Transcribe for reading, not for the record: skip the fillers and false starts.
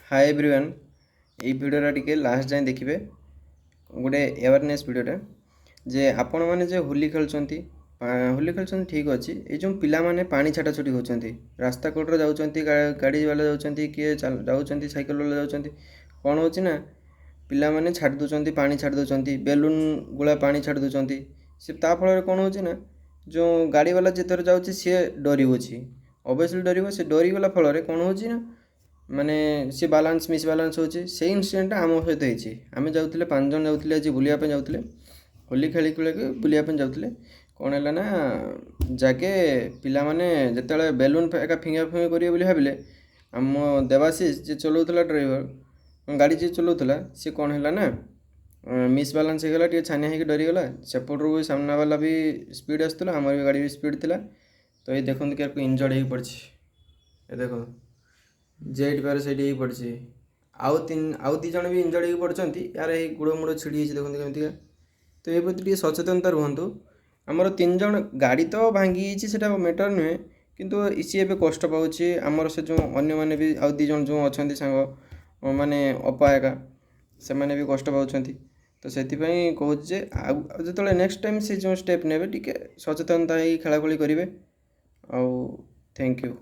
Hi everyone ये भिडियोटा टिके last जाए देखिए गोटे अवेयरनेस भिडियोटा जे आपण मैंने जे होली खेलुंट ठीक अच्छे ये जो पिला माने पानी छाटा छुटी होती रास्ता कोड्रे जाऊँच गाड़ी वाला जाऊँच किए जाऊँच सैकेल वाला जाऊँच कौन हो ना पिला माने छाड़ दूसरी पानी छाड़ दूसरी बेलून गुला पानी छाड़ दूसरी से फल कौन हो ना जो गाड़ी वाला जिते जाऊँगी सी डर ऑब्वियसली डर से डरीगला फल कौन हो ना माने सी बालांस मिस बालांस होची से इनसीडेंट आम सहित होती आम जाऊे 5 जन जाऊे आज बुलाप जाऊे होली खेली खेल बुलाप जाऊे कौन है ना जाके पिला माने जिते बेलून एका फिंगा फिंगा करेंगे बोली भाविले आम देवाशीष जी चलाऊला ड्राइवर गाड़ी जी चलाऊला सी कौन है ना मिस बालांस होगा टे छानिया होगी डरीगला सेपटू भी सामना वाला भी स्पीड आसूला आमर भी गाड़ी भी स्पीड थी तो ये देखते कि इंजर्ड हो पड़ी ये देख जेट पार से पड़ी आउ दी जन भी इंजर्ड हो पड़ती यार ये गुड़ मुड़ छिड़ी देखते केमती तो ये प्रति सचेतनता रुहतु आमर 3 जन गाड़ी तो भांगी से मैटर नुहे किंतु सी ए कष्ट पाँच आमर से जो अन्य मैंने भी आउ दी जन जो अच्छा सांग माने अपा एका से मैंने भी कष्ट पाँच तो से कहूँ जो नेक्स्ट टाइम से जो स्टेप ने टे सचेतनता खेला खेली करेंगे आउ थैंक यू।